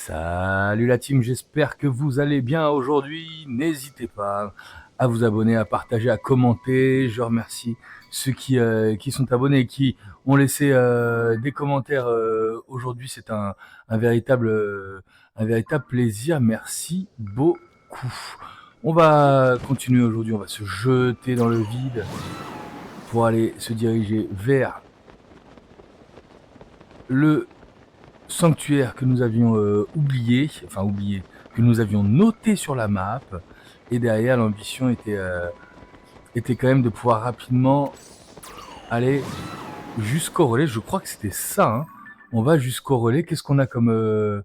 Salut la team, j'espère que vous allez bien aujourd'hui. N'hésitez pas à vous abonner, à partager, à commenter. Je remercie ceux qui sont abonnés et qui ont laissé des commentaires aujourd'hui. C'est un véritable plaisir. Merci beaucoup. On va continuer aujourd'hui, on va se jeter dans le vide pour aller se diriger vers le sanctuaire que nous avions oublié, que nous avions noté sur la map. Et derrière, l'ambition était quand même de pouvoir rapidement aller jusqu'au relais. Je crois que c'était ça. Hein. On va jusqu'au relais. Qu'est-ce qu'on a comme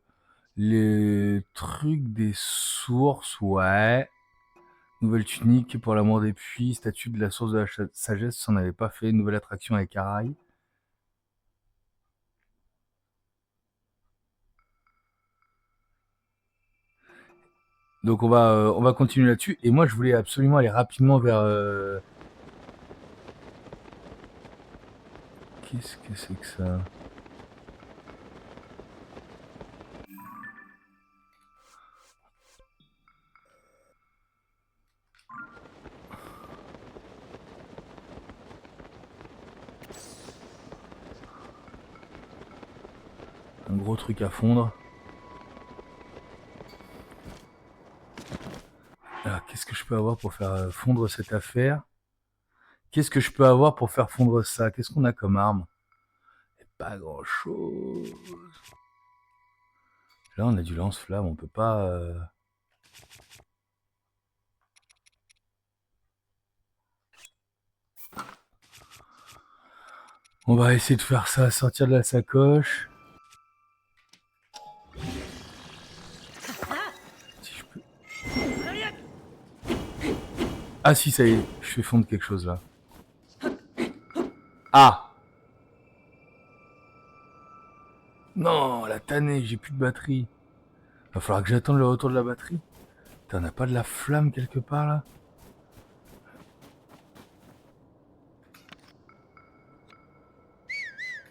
les trucs des sources? Ouais. Nouvelle tunique pour l'amour des puits. Statue de la source de la sagesse. Ça, on n'avait pas fait. Nouvelle attraction avec Araï. Donc on va continuer là-dessus. Et moi je voulais absolument aller rapidement vers... Qu'est-ce que c'est que ça? Un gros truc à fondre. Alors qu'est-ce que je peux avoir pour faire fondre cette affaire? Qu'est-ce que je peux avoir pour faire fondre ça? Qu'est-ce qu'on a comme arme? Pas grand chose. Là on a du lance-flamme, on peut pas... On va essayer de faire ça, sortir de la sacoche. Si je peux... Ah si, ça y est, je fais fondre quelque chose là. Ah! Non, la tannée, j'ai plus de batterie. Va falloir que j'attende le retour de la batterie. T'en as pas de la flamme quelque part là?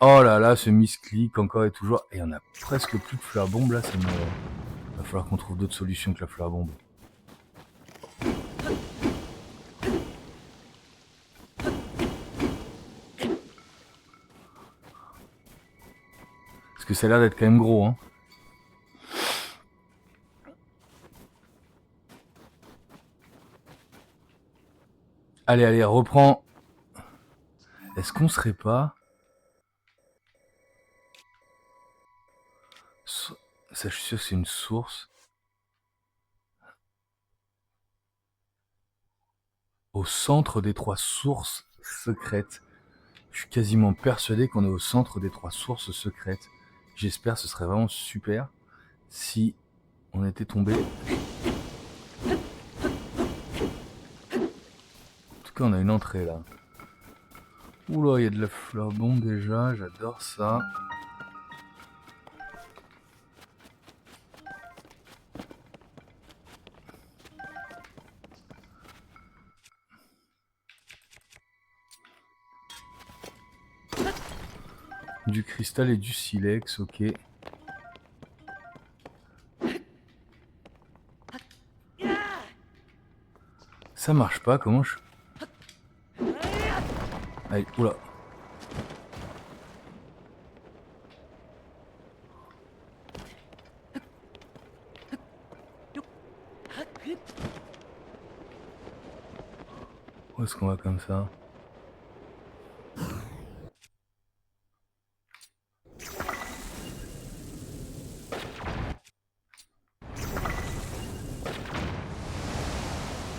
Oh là là, ce misclick encore et toujours. Et on a presque plus de fleurs bombes là, ça me... Va falloir qu'on trouve d'autres solutions que la fleur bombe. Parce que ça a l'air d'être quand même gros, hein. Allez, allez, reprends. Est-ce qu'on serait pas... Ça, je suis sûr que c'est une source. Au centre des 3 sources secrètes. Je suis quasiment persuadé qu'on est au centre des 3 sources secrètes. J'espère, ce serait vraiment super si on était tombé. En tout cas, on a une entrée là. Oula, il y a de la fleur bombe déjà, j'adore ça. Du cristal et du silex, ok. Ça marche pas, comment je... Allez, oula. Où est-ce qu'on va comme ça?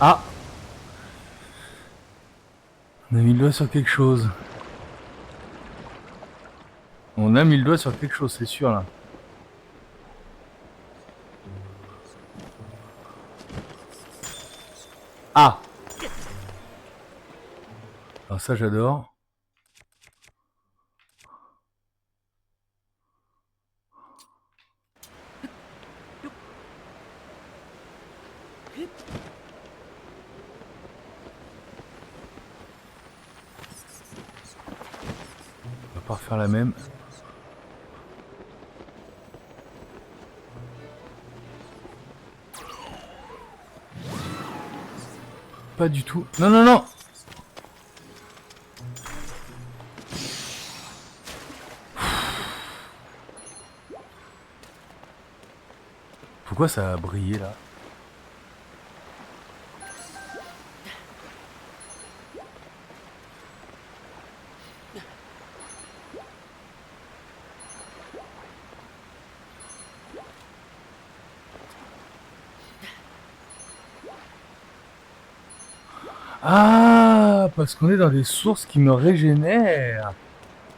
Ah! On a mis le doigt sur quelque chose. On a mis le doigt sur quelque chose, c'est sûr là. Ah! Alors ça j'adore. On va pas refaire la même. Pas du tout. Non, non, non. Pourquoi ça a brillé là? Ah, parce qu'on est dans des sources qui me régénèrent.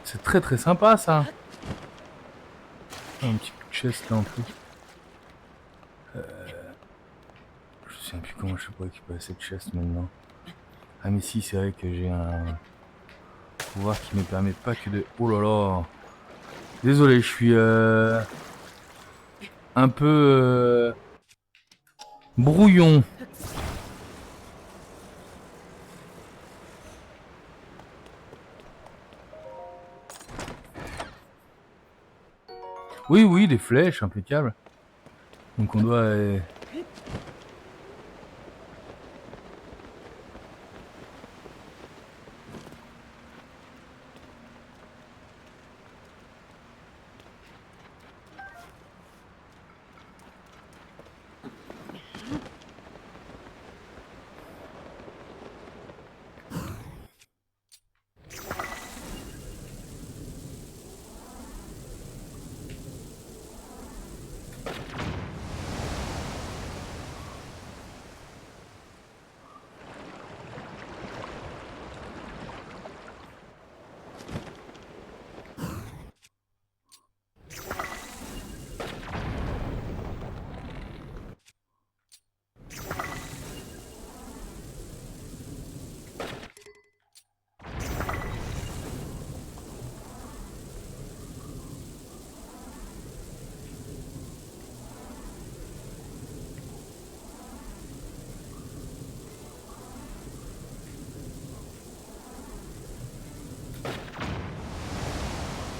C'est très très sympa ça. Un petit chest là en plus. Je sais plus comment je peux récupérer cette chest maintenant. Ah mais si, c'est vrai que j'ai un pouvoir qui me permet pas que de... Oh là là. Désolé, je suis un peu brouillon. Oui, oui, des flèches, impeccable. Donc on doit...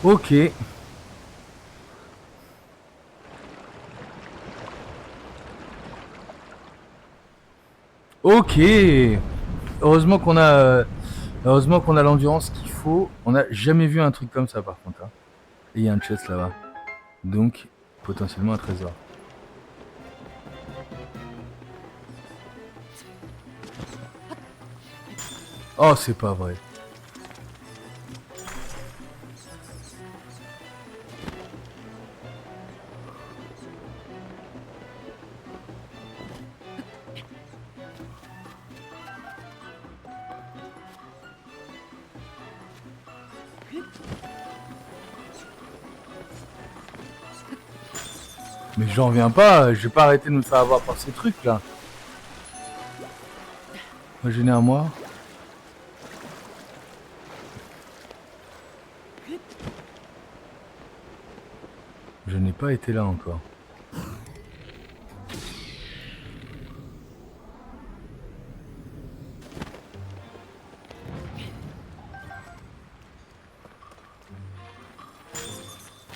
Ok. Ok. Heureusement qu'on a l'endurance qu'il faut. On n'a jamais vu un truc comme ça par contre, hein. Et il y a un chest là-bas. Donc, potentiellement un trésor. Oh, c'est pas vrai. Mais j'en reviens pas, je vais pas arrêter de me faire avoir par ces trucs là. Régénère moi. Je n'ai pas été là encore.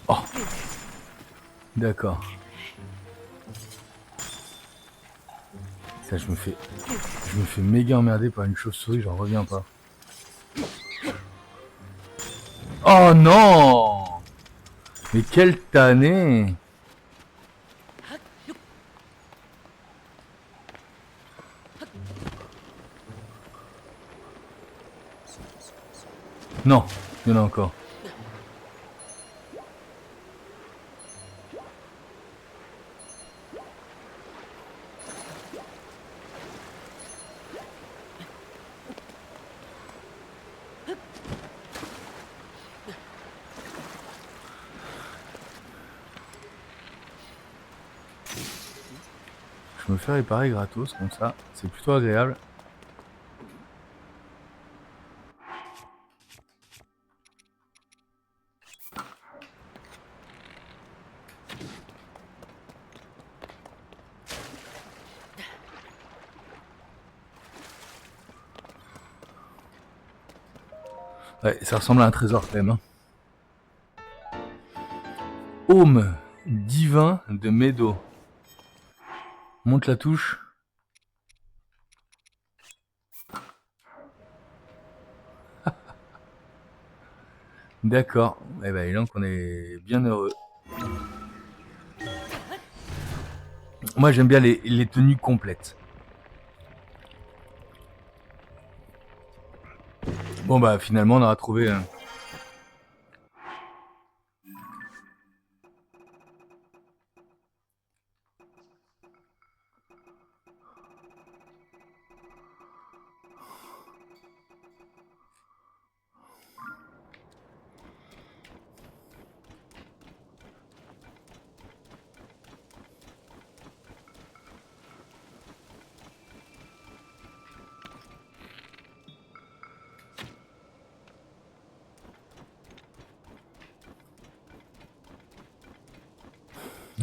Oh. D'accord. Ça, je me fais méga emmerder par une chauve-souris, j'en reviens pas. Oh non! Mais quelle tannée! Non, il y en a encore. Je me fais réparer gratos comme ça, c'est plutôt agréable. Ouais, ça ressemble à un trésor quand même, hein. Aume divin de Meadow. Monte la touche. D'accord. Eh ben, et donc on est bien heureux. Moi, j'aime bien les tenues complètes. Bon, bah, finalement, on aura trouvé un...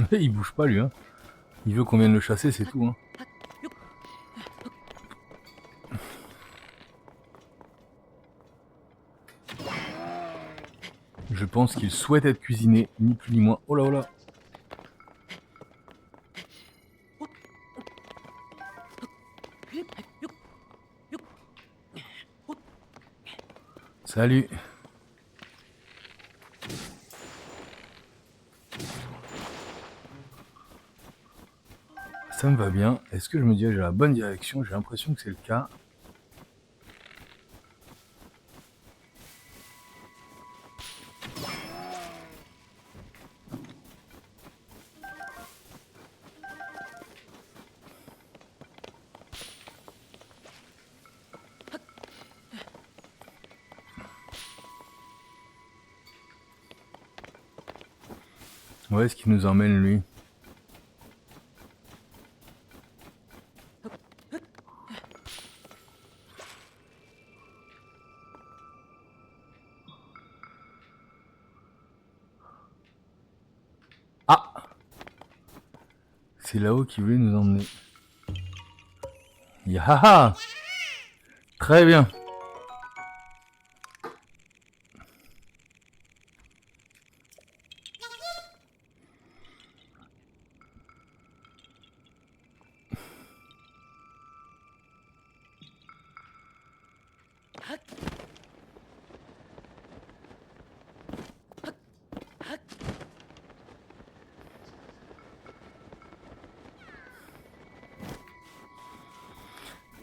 Il bouge pas, lui, hein. Il veut qu'on vienne le chasser, c'est tout, hein. Je pense qu'il souhaite être cuisiné, ni plus ni moins. Oh là, oh là. Salut. Ça me va bien. Est-ce que je me dis que j'ai la bonne direction? J'ai l'impression que c'est le cas. Où est-ce qu'il nous emmène, lui? Ah! C'est là-haut qu'il voulait nous emmener. Yahaha! Très bien.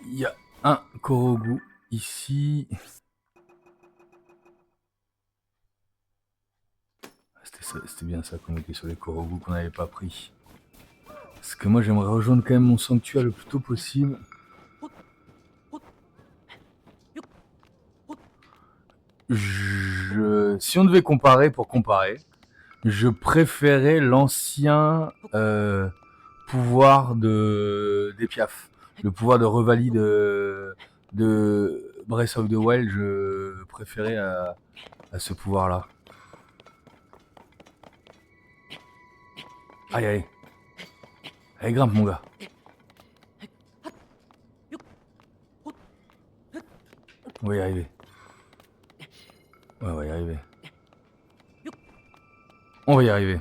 Il y a un Korogu ici. C'était bien ça qu'on était sur les Korogu qu'on n'avait pas pris. Parce que moi j'aimerais rejoindre quand même mon sanctuaire le plus tôt possible. Si on devait comparer pour comparer, je préférais l'ancien pouvoir des Piaf. Le pouvoir de Revali de Breath of the Wild, je préférais à ce pouvoir-là. Allez, allez. Allez, grimpe, mon gars. On va y arriver. Ouais, on va y arriver. On va y arriver.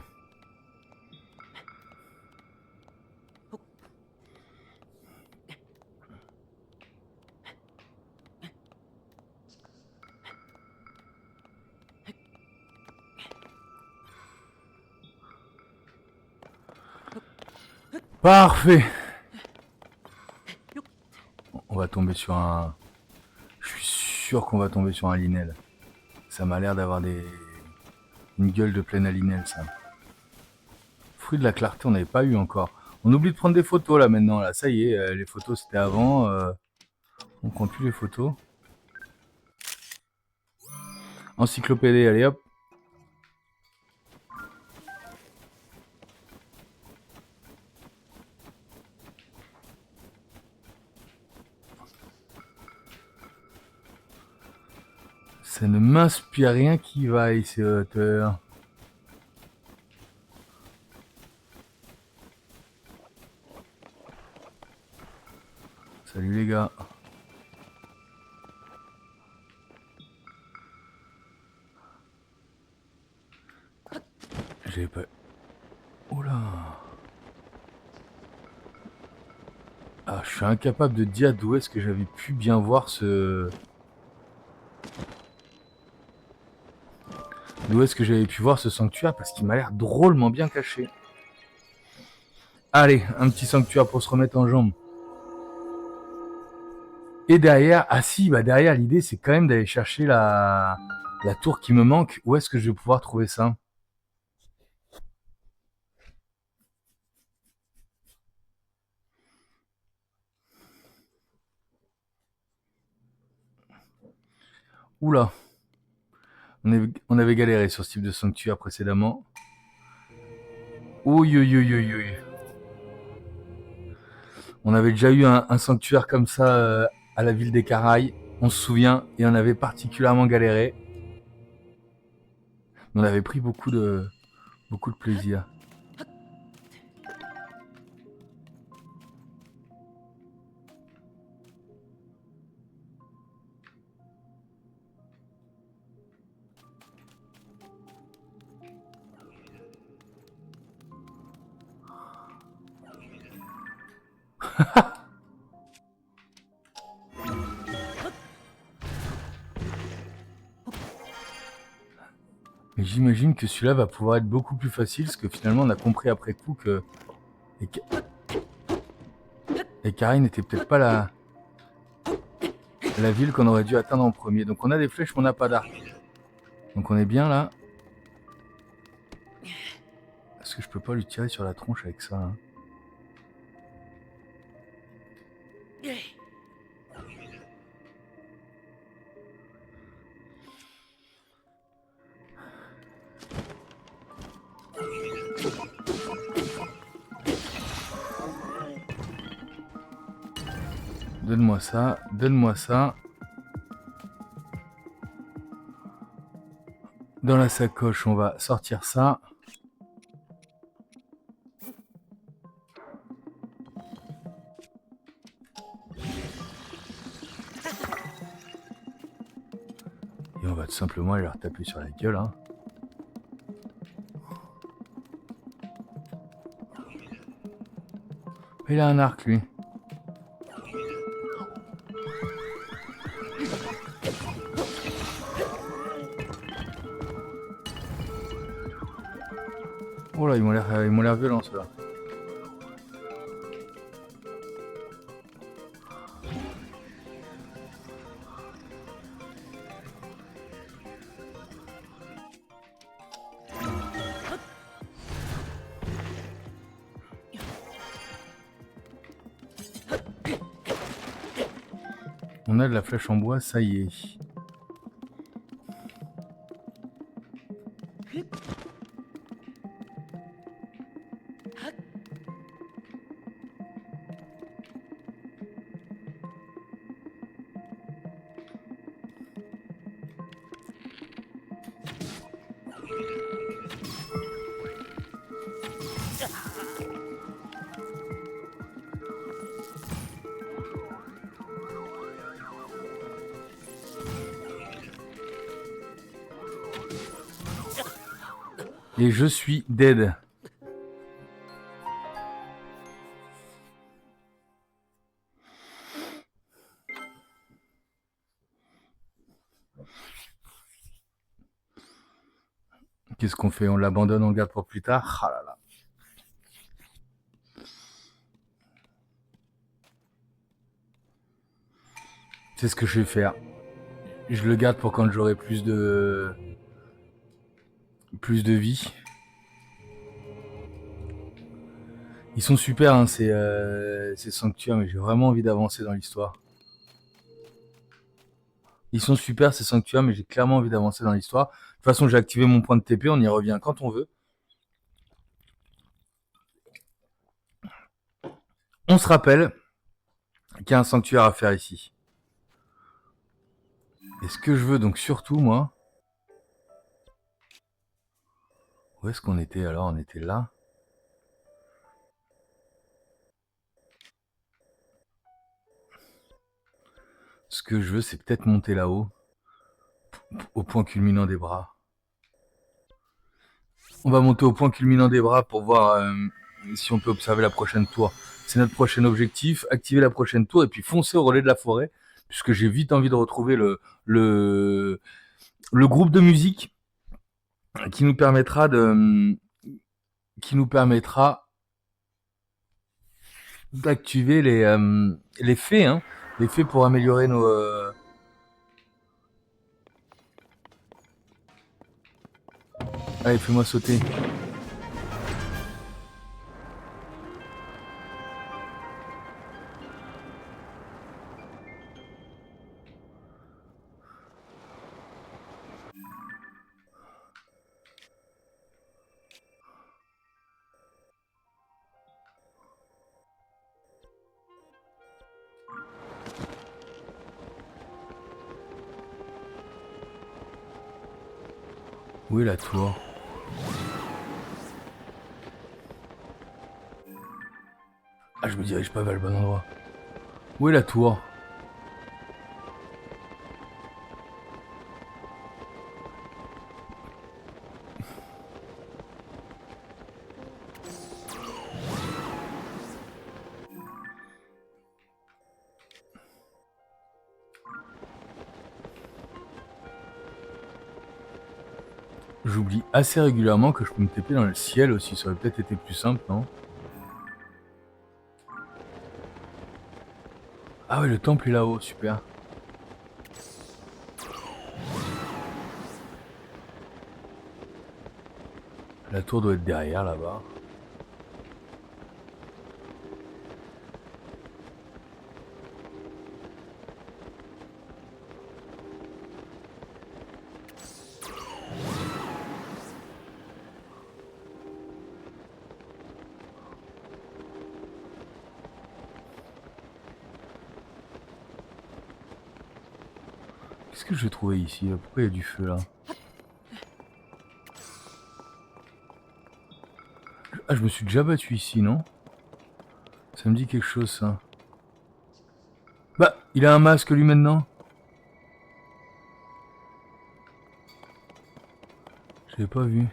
Parfait. On va tomber sur un... Je suis sûr qu'on va tomber sur un Linel. Ça m'a l'air d'avoir une gueule de pleine Linel, ça. Fruit de la clarté, on n'avait pas eu encore. On oublie de prendre des photos là maintenant. Là, ça y est, les photos c'était avant. On prend plus les photos. Encyclopédie, allez hop. Ça ne m'inspire rien qui vaille ces hauteurs. Salut les gars. J'ai pas... Oula. Ah, je suis incapable de dire d'où est-ce que j'avais pu bien voir ce... d'où est-ce que j'avais pu voir ce sanctuaire parce qu'il m'a l'air drôlement bien caché. Allez, un petit sanctuaire pour se remettre en jambes. Et derrière, derrière l'idée c'est quand même d'aller chercher la tour qui me manque. Où est-ce que je vais pouvoir trouver ça? Oula, on avait galéré sur ce type de sanctuaire précédemment. Ouïe, ouïe, ouïe, ouïe, ouïe. On avait déjà eu un sanctuaire comme ça à la ville des Caraïbes, on se souvient, et on avait particulièrement galéré. On avait pris beaucoup de plaisir. Mais j'imagine que celui-là va pouvoir être beaucoup plus facile, parce que finalement on a compris après coup que les Caraïbes n'étaient peut-être pas la ville qu'on aurait dû atteindre en premier. Donc on a des flèches mais on n'a pas d'arc. Donc on est bien là. Est-ce que je peux pas lui tirer sur la tronche avec ça hein? Donne-moi ça, donne-moi ça. Dans la sacoche, on va sortir ça. Et on va tout simplement aller leur taper sur la gueule. Hein. Il a un arc, lui. Oh là, ils m'ont l'air violents, ceux-là. On a de la flèche en bois, ça y est. Et je suis dead. Qu'est-ce qu'on fait? On l'abandonne, on le garde pour plus tard? Ah là là. C'est ce que je vais faire. Je le garde pour quand j'aurai plus de vie. Ils sont super, hein, ces sanctuaires, mais j'ai vraiment envie d'avancer dans l'histoire. Ils sont super, ces sanctuaires, mais j'ai clairement envie d'avancer dans l'histoire. De toute façon, j'ai activé mon point de TP, on y revient quand on veut. On se rappelle qu'il y a un sanctuaire à faire ici. Et ce que je veux donc surtout, moi... Où est-ce qu'on était alors? On était là. Ce que je veux, c'est peut-être monter là-haut, au point culminant des bras. On va monter au point culminant des bras pour voir si on peut observer la prochaine tour. C'est notre prochain objectif, activer la prochaine tour et puis foncer au relais de la forêt, puisque j'ai vite envie de retrouver le groupe de musique qui nous permettra d'activer les faits, hein, les faits pour améliorer nos. Allez, fais-moi sauter. Où est la tour? Ah, je me dirige pas vers le bon endroit. Où est la tour? J'oublie assez régulièrement que je peux me taper dans le ciel aussi. Ça aurait peut-être été plus simple, non? Ah ouais, le temple est là-haut, super. La tour doit être derrière, là-bas. Qu'est-ce que je vais trouver ici là? Pourquoi il y a du feu là? Ah, je me suis déjà battu ici, non? Ça me dit quelque chose, ça. Bah, il a un masque lui maintenant. Je l'ai pas vu.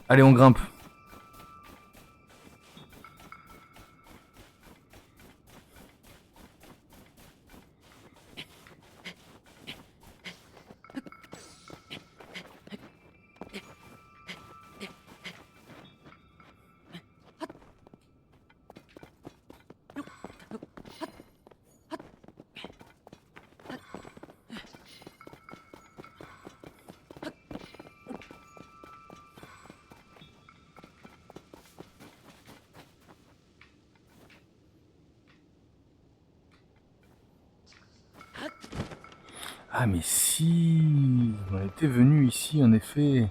Allez, on grimpe. Ah, mais si, on était venu ici, en effet.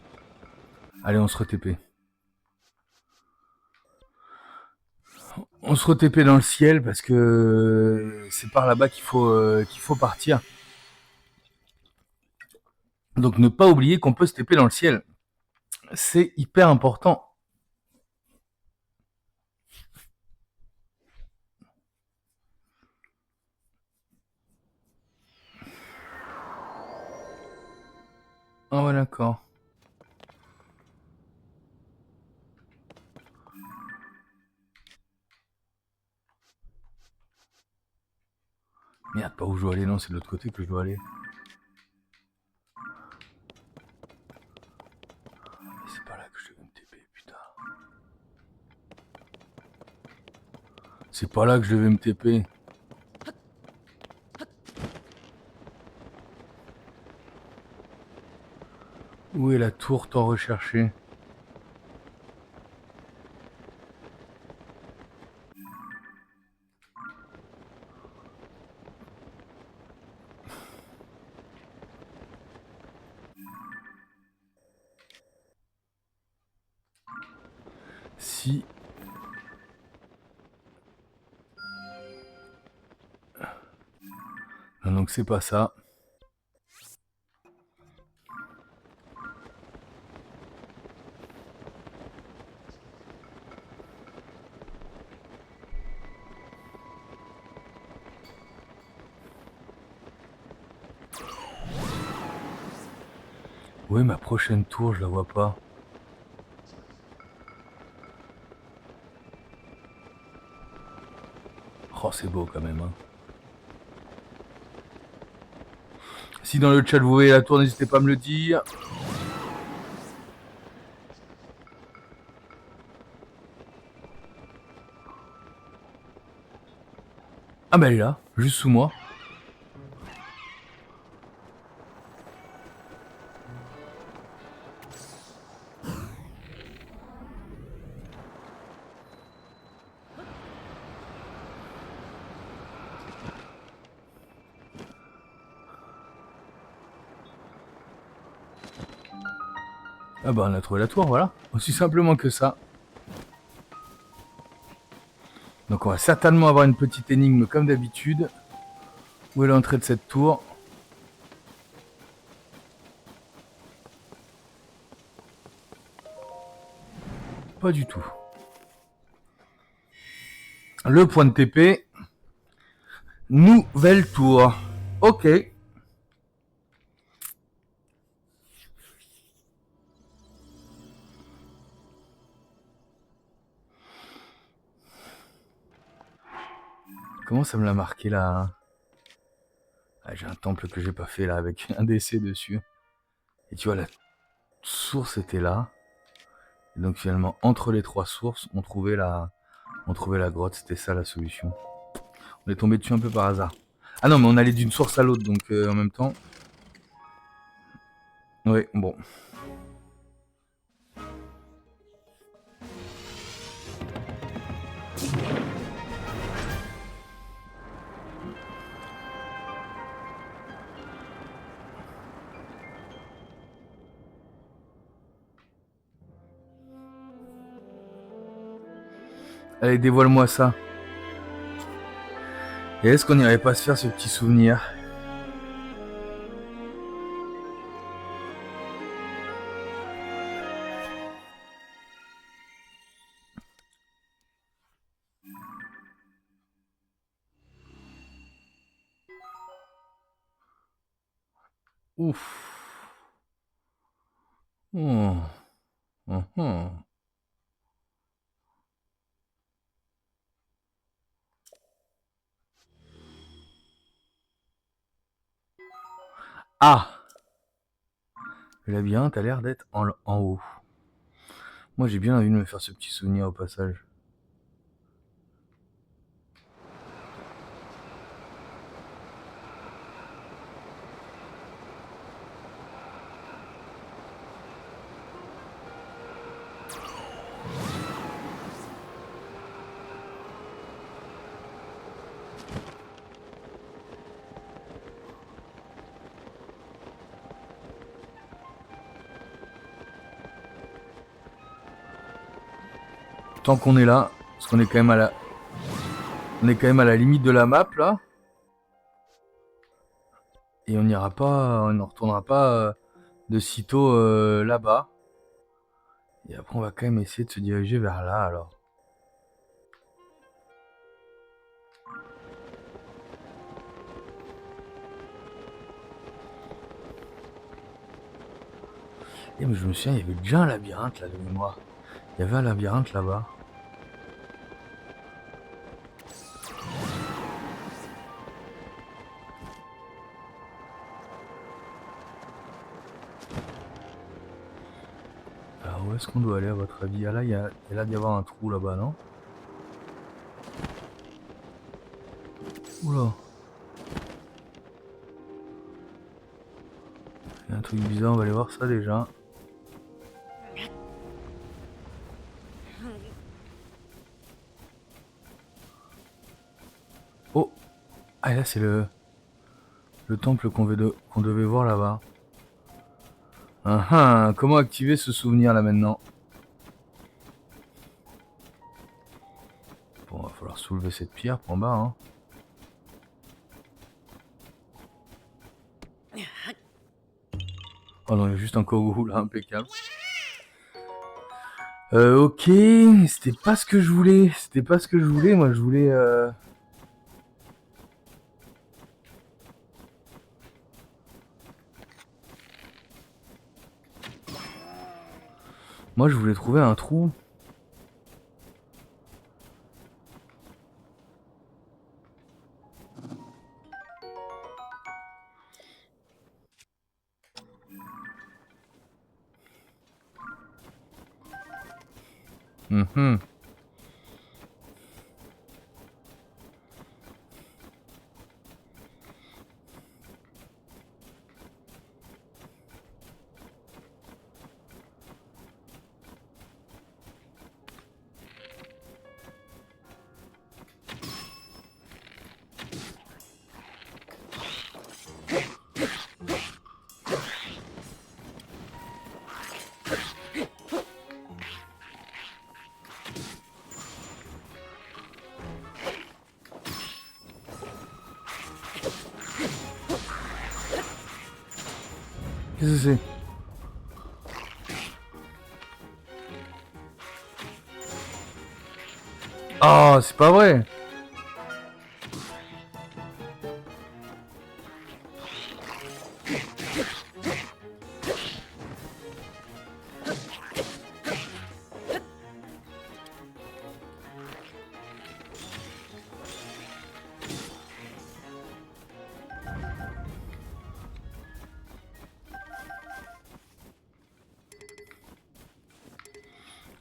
Allez, on se re-TP. On se re-TP dans le ciel parce que c'est par là-bas qu'il faut partir. Donc ne pas oublier qu'on peut se TP dans le ciel. C'est hyper important. Ah ouais, d'accord. Merde, pas où je dois aller, non, c'est de l'autre côté que je dois aller. C'est pas là que je devais me TP, putain. C'est pas là que je devais me TP. Où est la tour tant recherchée? Si. Non, donc c'est pas ça. Où est ma prochaine tour? Je la vois pas. Oh, c'est beau quand même, hein. Si dans le chat vous voyez la tour, n'hésitez pas à me le dire. Ah bah elle est là, juste sous moi. Ah bah on a trouvé la tour, voilà. Aussi simplement que ça. Donc on va certainement avoir une petite énigme comme d'habitude. Où est l'entrée de cette tour? Pas du tout. Le point de TP. Nouvelle tour. Ok. Comment ça me l'a marqué là? Ah, j'ai un temple que j'ai pas fait là avec un décès dessus. Et tu vois, la source était là. Et donc finalement, entre les trois sources, on trouvait la grotte. C'était ça la solution. On est tombé dessus un peu par hasard. Ah non, mais on allait d'une source à l'autre, donc en même temps. Oui, bon. Allez, dévoile-moi ça. Et est-ce qu'on n'irait pas se faire ce petit souvenir? Ouf. Oh. Oh, oh. Ah! Le labyrinthe a l'air d'être en haut. Moi, j'ai bien envie de me faire ce petit souvenir au passage. Tant qu'on est là, parce qu'on est quand même à la... On est quand même à la limite de la map, là. Et on n'ira pas... On ne retournera pas de sitôt là-bas. Et après, on va quand même essayer de se diriger vers là, alors. Et mais je me souviens, il y avait déjà un labyrinthe, là, de mémoire. Il y avait un labyrinthe là-bas. Alors, où est-ce qu'on doit aller, à votre avis? Ah là, il y a l'air d'y avoir un trou là-bas, non? Oula. Il y a un truc bizarre, on va aller voir ça déjà. Oh! Ah, et là, c'est le temple qu'on devait voir là-bas. Ah ah, comment activer ce souvenir là maintenant? Bon, va falloir soulever cette pierre pour en bas, hein. Oh non, il y a juste un Kourou là, impeccable. Ok, c'était pas ce que je voulais. C'était pas ce que je voulais. Moi, je voulais. Moi, je voulais trouver un trou. Mhm. Qu'est-ce que c'est? Oh, c'est pas vrai!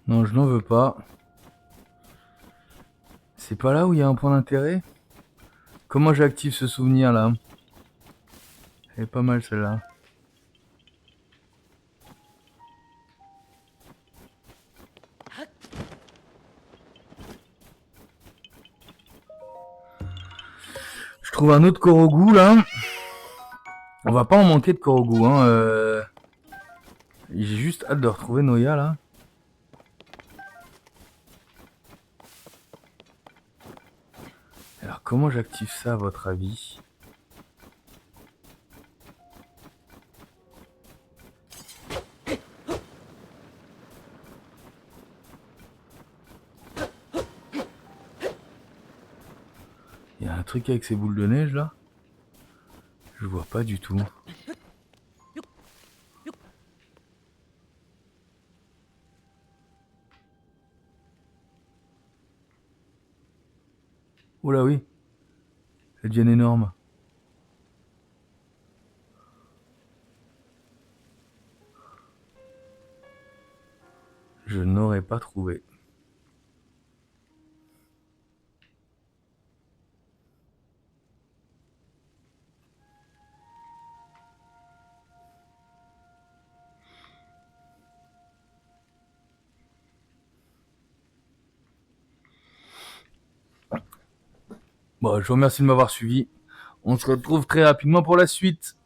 Non, je n'en veux pas. C'est pas là où il y a un point d'intérêt? Comment j'active ce souvenir là? Elle est pas mal celle-là. Je trouve un autre Korogu là. On va pas en manquer de Korogu, hein. J'ai juste hâte de retrouver Noya là. Alors comment j'active ça à votre avis? Il y a un truc avec ces boules de neige là? Je vois pas du tout. Oh là oui, elles deviennent énormes. Je n'aurais pas trouvé. Bon, je vous remercie de m'avoir suivi. On se retrouve très rapidement pour la suite.